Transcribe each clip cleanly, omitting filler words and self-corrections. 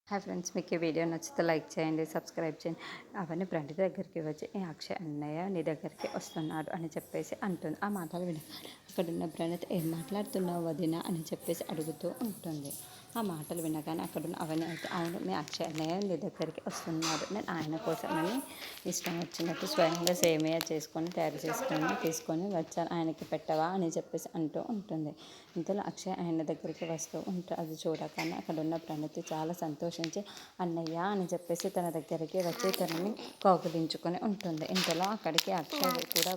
Hi friends, మీకు ఈ video నచ్చితే లైక్ చేయండి, సబ్స్క్రైబ్ చేయండి. అవన్నీ ప్రణతి దగ్గరికి వచ్చి ఈ అక్షయ్ అన్నయ్య నీ దగ్గరికి వస్తున్నాడు అని చెప్పేసి అంటుంది. ఆ మాటలు విని అక్కడున్న ప్రణతి ఏం మాట్లాడుతున్నావు వదిన అని చెప్పేసి అడుగుతూ ఉంటుంది. ఆ మాటలు వినగానే అక్కడున్న అవన్నీ అయితే అవును, మీ అక్షయ్ అన్నయ్య నీ దగ్గరికి వస్తున్నాడు, నేను ఆయన కోసమని ఇష్టం వచ్చినట్టు స్వయంగా సేమియా చేసుకొని తయారు చేసుకొని తీసుకొని వచ్చాను, ఆయనకి పెట్టవా అని చెప్పేసి అంటూ ఉంటుంది. ఇంతలో అక్షయ్ ఆయన దగ్గరికి వస్తూ ఉంటాడు. అది చూడగానే అక్కడున్న ప్రణతి చాలా సంతోషించి అన్నయ్య అని చెప్పేసి తన దగ్గరికి వచ్చి తనని కౌగిలించుకొని ఉంటుంది. ఇంతలో అక్కడికి అక్షయ్ కూడా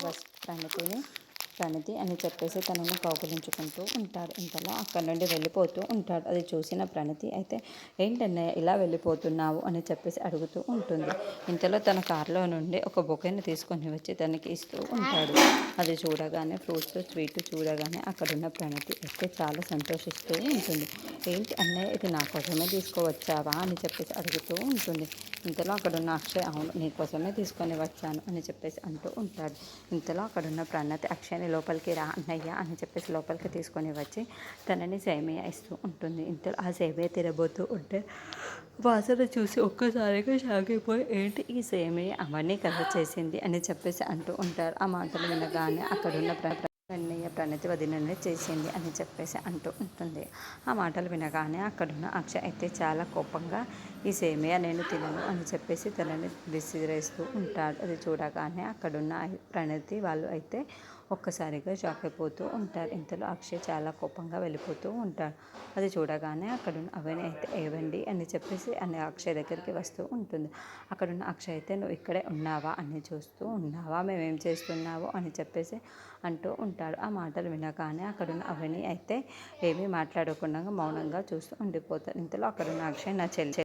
ప్రణతి అని చెప్పేసి తనని కౌగిలించుకుంటూ ఉంటాడు. ఇంతలో అక్కడి నుండి వెళ్ళిపోతూ ఉంటాడు. అది చూసిన ప్రణతి అయితే ఏంటన్నయ్య ఇలా వెళ్ళిపోతున్నావు అని చెప్పేసి అడుగుతూ ఉంటుంది. ఇంతలో తన కారులో నుండి ఒక బొకేని తీసుకొని వచ్చి తనకి ఇస్తూ ఉంటాడు. అది చూడగానే ఫ్రూట్స్ స్వీట్ చూడగానే అక్కడున్న ప్రణతి అయితే చాలా సంతోషిస్తూ ఉంటుంది. ఏంటి అన్నయ్య ఇది నా కోసమే తీసుకువచ్చావా అని చెప్పేసి అడుగుతూ ఉంటుంది. ఇంతలో అక్కడున్న అక్షయ్ అవును, నీ కోసమే తీసుకొని వచ్చాను అని చెప్పేసి అంటూ ఉంటాడు. ఇంతలో అక్కడున్న ప్రణతి అక్షయ్ని లోపలికి రా అన్నయ్య అని చెప్పేసి లోపలికి తీసుకొని వచ్చి తనని సేమియా ఇస్తూ ఉంటుంది. ఇంతలో ఆ సేమియా తినబోతూ ఉంటే వాసన చూసి ఒక్కసారిగా షాక్ అయిపోయి ఏంటి ఈ సేమియా అవన్నీ కలర్ చేసింది అని చెప్పేసి అంటూ ఉంటారు. ఆ మాటలు వినగానే అక్కడున్న అన్నయ్య ప్రణతి వదిననే చేసింది అని చెప్పేసి అంటూ ఉంటుంది. ఆ మాటలు వినగానే అక్కడున్న అక్షయ్ అయితే చాలా కోపంగా ఈ సేమియా నేను తినను అని చెప్పేసి తనని విసిరేస్తూ ఉంటాడు. అది చూడగానే అక్కడున్న ప్రణతి వాళ్ళు అయితే ఒక్కసారిగా షాక్ అయిపోతూ ఉంటారు. ఇంతలో అక్షయ్ చాలా కోపంగా వెళ్ళిపోతూ ఉంటాడు. అది చూడగానే అక్కడున్న అవని అయితే ఏవండి అని చెప్పేసి అక్షయ్ దగ్గరికి వస్తూ ఉంటుంది. అక్కడున్న అక్షయ్ అయితే నువ్వు ఇక్కడే ఉన్నావా అని చూస్తూ ఉన్నావా, మేమేం చేస్తున్నావు అని చెప్పేసి అంటూ ఉంటాడు. ఆ మాటలు వినగానే అక్కడున్న అవని అయితే ఏమీ మాట్లాడకుండా మౌనంగా చూస్తూ ఉండిపోతారు. ఇంతలో అక్కడున్న అక్షయ్ నా చెల్లి